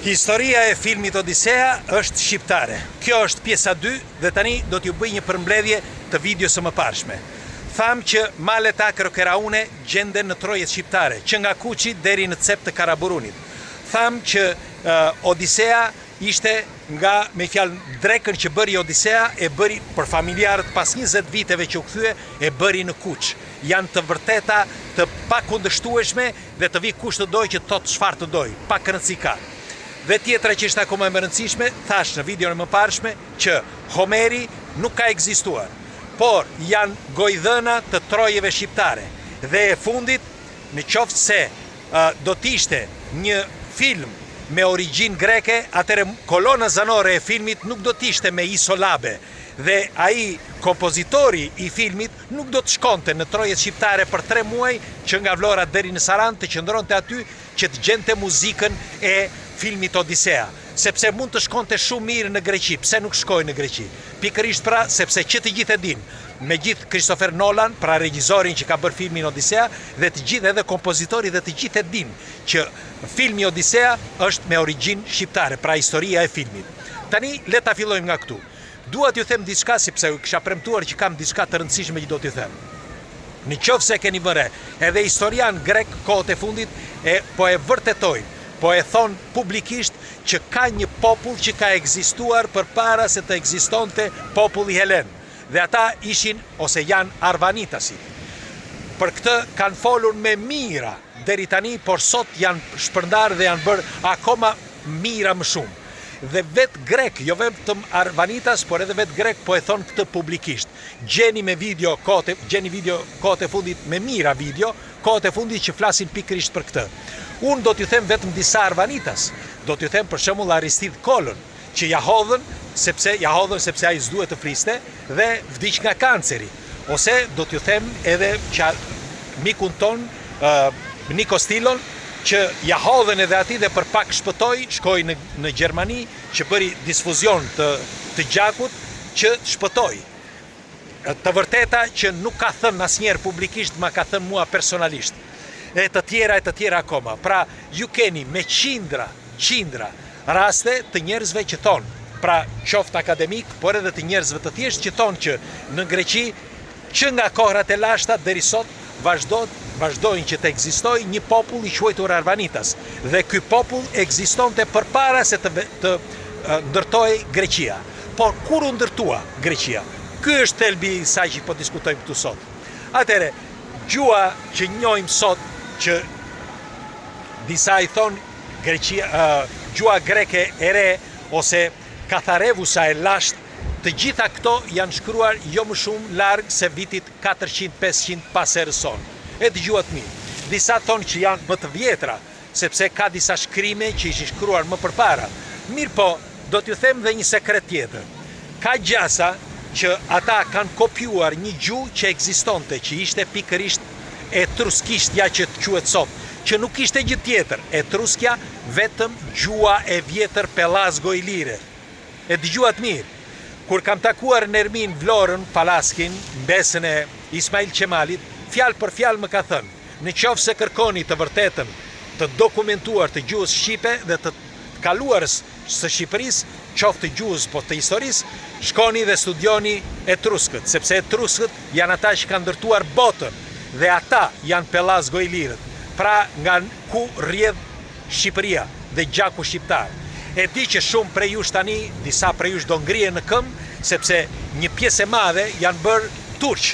Historia e filmit Odisea është shqiptare. Kjo është pjesa 2 dhe tani do t'ju bëj një përmbledhje të videos së mëparshme. Tham që malet Akro Keraune gjenden në trojet shqiptare, që nga Kuqi deri në cep të Karaburunit. Tham që Odisea ishte nga, me fjalë, drekën që bëri Odisea e bëri për familjarët pas 20 viteve që u kthye e bëri në Kuq. Janë të vërteta, të pakundërshtueshme dhe të vi kush të doj që thotë çfarë të doj, pa rëndësi ka. Dhe tjetra që ishte akoma më rëndësishme, thash në videon e mëparshme që Homeri nuk ka ekzistuar, por janë gojdhëna të trojeve shqiptare. Dhe e fundit, në qoftë se do t'ishte një film me origjinë greke, atëre kolona zanore e filmit nuk do t'ishte me Isolabe. Dhe ai kompozitori i filmit nuk do të shkonte në trojet shqiptare për 3 muaj që nga Vlora deri në Saran të qëndronte aty që të gjente muzikën e filmit Odisea, sepse mund të shkonte shumë mirë në Greqi. Pse nuk shkoi në Greqi? Pikërisht pra sepse që të gjithë e din, me gjithë Christopher Nolan, pra regjisorin që ka bërë filmin Odisea, dhe të gjithë edhe kompozitori dhe të gjithë e din që filmi Odisea është me origjinë shqiptare, pra historia e filmit. Tani le ta fillojmë nga këtu. Dua t'ju them diçka sepse kisha premtuar që kam diçka të rëndësishme që do t'ju them. Në qoftë se keni vënë, edhe historian grek kohët e fundit po e vërtetojnë, po e thonë publikisht që ka një popull që ka ekzistuar përpara se të ekzistonte populli helen. Dhe ata ishin ose janë arvanitasit. Për këtë kanë folur me mira deri tani, por sot janë shpërndar dhe janë bërë akoma mira më shumë. Dhe vetë grek, jo vetëm arvanitas, por edhe vetë grek po e thonë këtë publikisht. Gjeni video kohët e fundit me mira video, kohët e fundit që flasin pikërisht për këtë. Unë do t'ju them vetëm disa arvanitas. Do t'ju them për shembull Aristid Kolën, që ja hodhën sepse ai s'duhet të fliste dhe vdiq nga kanceri. Ose do t'ju them edhe që mikun ton Nikos Tilon, që ja hodhën edhe ati dhe për pak shpëtoi, shkoi në Gjermani, që bëri disfuzion të gjakut, që shpëtoi. Të vërteta që nuk ka thënë asnjëherë publikisht, ma ka thënë mua personalisht. E të tjera akoma. Pra, ju keni me qindra raste të njerëzve që thonë, pra qoftë akademik, por edhe të njerëzve të thjeshtë që thonë që në Greqi, që nga kohrat e lashta deri sot vazhdojnë që të ekzistojë një popull i quajtur Arvanitas. Dhe ky popull ekzistonte përpara se të ndërtohej Greqia. Por kur u ndërtua Greqia? Ky është thelbi i saj që po diskutojmë këtu sot. Atëre, gjua që njohim sot, që disa i thonë gjua greke e re ose Katharevusa e lasht, të gjitha këto janë shkruar jo më shumë larg se vitit 400-500 pas erës sonë. E dëgjuat mirë. Disa thonë që janë më të vjetra, sepse ka disa shkrime që ishin shkruar më përpara. Mirë po, do t'ju them dhe një sekret tjetër. Ka gjasa që ata kanë kopjuar një gjuhë që ekzistonte, që ishte pikërisht etruskishtja që të quhet sot, që nuk ishte gjë tjetër. Etruskja vetëm gjua e vjetër Pelasgo Ilire. E dëgjuat mirë. Kur kam takuar Nermin Vlorën Palaskin, mbesën e Ismail Qemalit, fjalë për fjalë më ka thënë, në qoftë se kërkoni të vërtetën të dokumentuar të gjuhës shqipe dhe të kaluarës së Shqipërisë, qoftë të gjuhës po të historisë, shkoni dhe studioni etruskët, sepse etruskët janë ata që kanë ndërtuar botën dhe ata janë Pelasgo Ilirët, pra nga ku rrjedh Shqipëria dhe gjaku shqiptar. E di që shumë prej jush tani, disa prej jush do ngrihen në këmbë, sepse një pjesë e madhe janë bërë turq,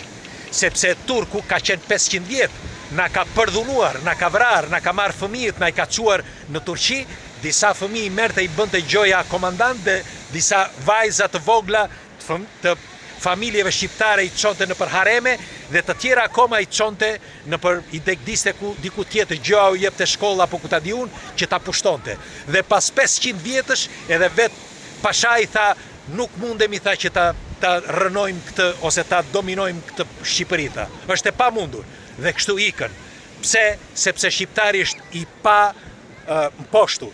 sepse turku ka qenë 500 vjetë, na ka përdhunuar, na ka vrarë, na ka marrë fëmijët, na i ka quar në Turqi, disa fëmijë merte i bënte gjoja komandant dhe disa vajza të vogla të familjeve shqiptare i çonte në për hareme dhe të tjera akoma i çonte në për i degdiste diku tjetër, gjoja u jepte shkolla apo ku ta di unë që ta pushtonte. Dhe pas 500 vjetësh edhe vetë pasha i tha nuk mundemi tha që ta rënojmë këtë ose ta dominojmë këtë Shqipëri tha. Është e pamundur dhe kështu ikën. Pse? Sepse shqiptari është i pa mposhtur.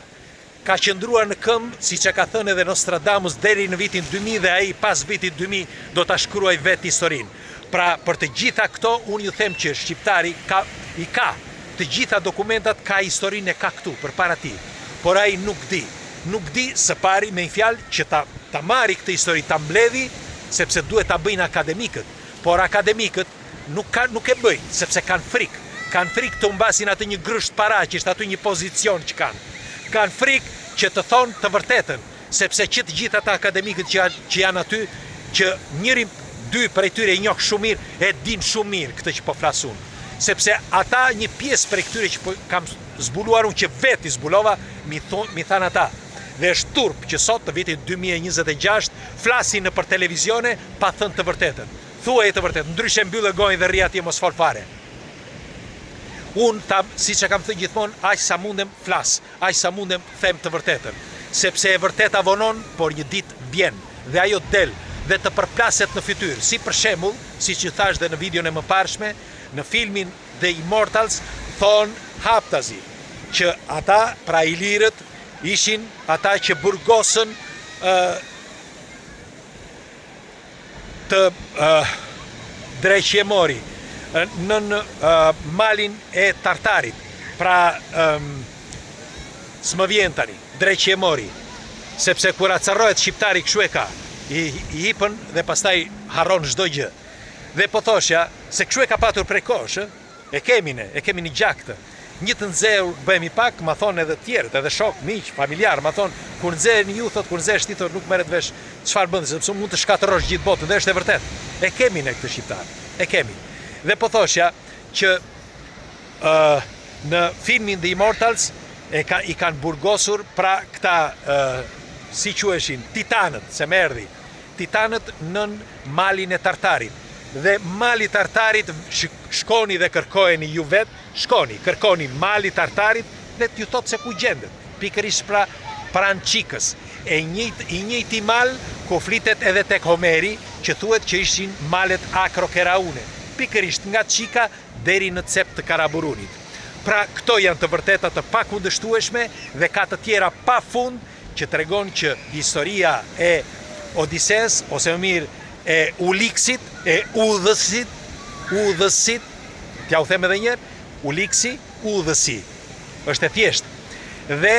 Ka qëndruar në këmbë, siç e ka thënë edhe Nostradamus deri në vitin 2000 dhe ai pas vitit 2000 do ta shkruaj vetë historinë. Pra, për të gjitha këto, unë ju them që shqiptari ka të gjitha dokumentat, ka historinë e ka këtu përpara tij. Por ai nuk di. nuk di së pari me një fjalë që ta marri këtë histori, ta mbledhi, sepse duhet ta bëjnë akademikët. Por akademikët nuk e bëjnë, sepse kanë frikë. Kanë frikë të humbasin atë një grysht paraqisht, aty një pozicion që kanë. Kanë frikë që të thonë të vërtetën, sepse që të gjithë ata akademikët që janë aty, që njëri, dy prej tyre i njoh shumë mirë, e din shumë mirë këtë që po flasun. Sepse ata një pjesë prej këtyre që kam zbuluar unë, që vetë i zbulova, mi thanë ata. Dhe është turp që sot të vitit 2026 flasin për televizione pa thënë të vërtetën. Thuaj të vërtetën, ndryshe mbyllë gojën dhe rri atje mos fol fare. Unë, si që kam thënë gjithmonë, aq sa mundem flas, aq sa mundem them të vërtetën. Sepse e vërteta vonon, por një ditë vjen, dhe ajo del, dhe të përplaset në fytyrë. Si për shembull, si që thash dhe në videon e mëparshme, në filmin The Immortals, thonë haptazi, që ata, pra ilirët, ishin ata që burgosën të Dreqemori në malin e Tartarit, pra s'më vjen tani, Dreqemori, sepse kur acarrohet shqiptari kështu e ka, i hipën dhe pastaj harron çdo gjë. Dhe po thoshja se kështu e ka patur prej kohësh, e kemi një gjak. Një të nxehur bëhemi pak, ma thonë edhe tjerët, edhe shok, miq, familjar, ma thonë, kur nxeheni ju, thot, kur nxehesh ti, thot, nuk merret vesh çfarë bën, sepse mund të shkatërrosh gjithë botën, dhe është e vërtet. E kemi ne këtë shqiptar, e kemi. Dhe po thoshja që në filmin The Immortals i kanë burgosur pra këta, si quheshin, titanët, se më erdhi, titanët nën malin e Tartarit. Dhe mali Tartarit, shkoni dhe kërkojeni ju vetë, shkoni, kërkoni mali Tartarit dhe t'ju thotë se ku gjendet. Pikërisht pra pranë Çikës. I njëjti mal ku flitet edhe tek Homeri, që thuhet që ishin malet Akrokeraune. Pikërisht nga Çika deri në cep të Karaburunit. Pra këto janë të vërteta të pakundështueshme dhe ka të tjera pa fund që tregon që historia e Odises, ose më mirë e Uliksit, e udhësit, t'ja u them edhe njerë, Uliksi, udhësi, është e thjeshtë. Dhe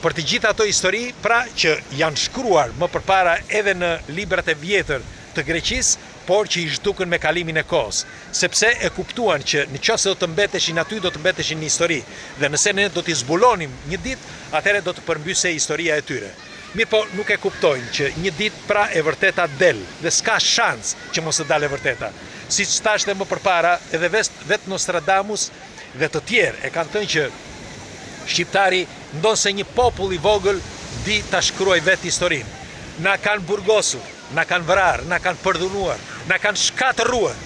për të gjitha ato histori, pra që janë shkruar më përpara edhe në librat e vjetër të Greqisë, por që i zhdukën me kalimin e kohës, sepse e kuptuan që nëse do të mbeteshin aty, do të mbeteshin në histori, dhe nëse ne do t'i zbulonim një ditë, atëherë do të përmbyse historia e tyre. Mirë po nuk e kuptojnë që një ditë pra e vërteta del, dhe s'ka shans që mos të dalë e vërteta. Si që tashte më përpara, edhe vetë Nostradamus dhe të tjerë e kanë thënë që shqiptari ndonë se një popull i vogël di ta shkruaj vetë historinë. Na kanë burgosur, na kanë vrarë, na kanë përdhunuar, na kanë shkatëruar.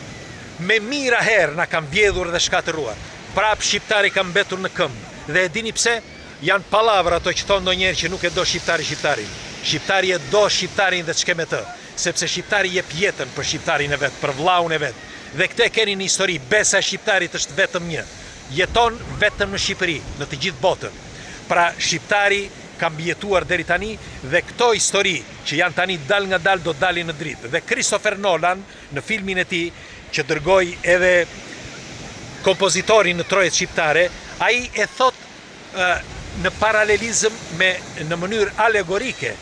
Me mira herë na kanë vjedhur dhe shkatëruar. Prap shqiptari kanë mbetur në këmbë. Dhe e dini pse? Janë palavra ato që thonë ndonjëherë që nuk e do shqiptarin. Shqiptari e do shqiptarin dhe ç'ke me të, sepse shqiptari jep jetën për shqiptarin e vet, për vllaun e vet. Dhe këtë e keni në histori, besa e shqiptarit është vetëm një. Jeton vetëm në Shqipëri, në të gjithë botën. Pra shqiptari ka mbijetuar deri tani dhe këto histori që janë tani dal nga dal do dalin në dritë. Dhe Christopher Nolan në filmin e tij që dërgoi edhe kompozitorin në trojet shqiptare, ai e thot në paralelizëm në mënyrë alegorike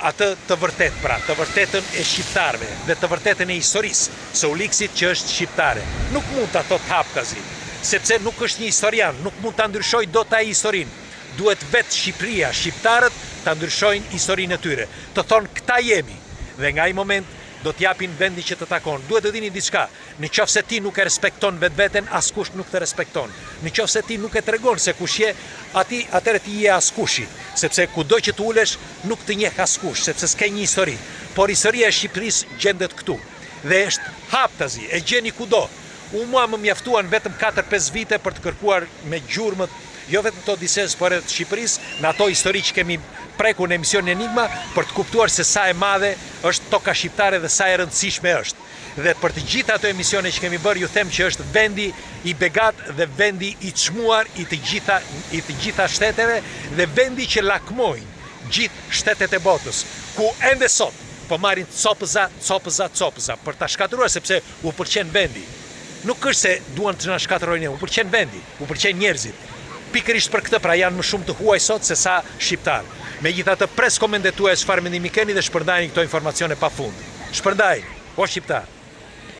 atë të vërtet, pra, të vërtetën e shqiptarëve dhe të vërtetën e historisë së Uliksit që është shqiptare. Nuk mund ta thot hapkazi, sepse nuk është një historian, nuk mund ta ndryshojë dot ai historinë. Duhet vetë Shqipëria, shqiptarët ta ndryshojnë historinë e tyre. Të thonë këta jemi dhe nga ai moment do t'japin vendin që të takon. Duhet të dini diçka. Nëse ti nuk e respekton vetveten, askush nuk të respekton. Nëse ti nuk e tregon se kush je, atëherë ti je askushi, sepse kudo që të ulesh nuk të njeh askush, sepse s'ke një histori. Por historia e Shqipërisë gjendet këtu dhe është haptazi, e gjeni kudo. Mua më mjaftuan vetëm 4-5 vite për të kërkuar me gjurmët, jo vetëm të Odises, por edhe të Shqipërisë, në ato histori që kemi preku në emisionin Enigma, për të kuptuar se sa e madhe është toka shqiptare dhe sa e rëndësishme është. Dhe për të gjitha ato emisione që kemi bërë, ju them që është vendi i begat dhe vendi i çmuar i të gjitha shteteve dhe vendi që lakmojnë gjithë shtetet e botës, ku ende sot po marrin copëza për ta shkatëruar sepse u pëlqen vendi. Nuk është se duan të na shkatërrojnë, u pëlqen vendi, u pëlqen njerëzit. Pikërisht për këtë pra janë më shumë të huaj sot se sa shqiptar. Megjithatë pres komendet tuaja çfarë mendimi keni dhe shpërndajeni këto informacione pafund. Shpërndajeni, o shqiptar.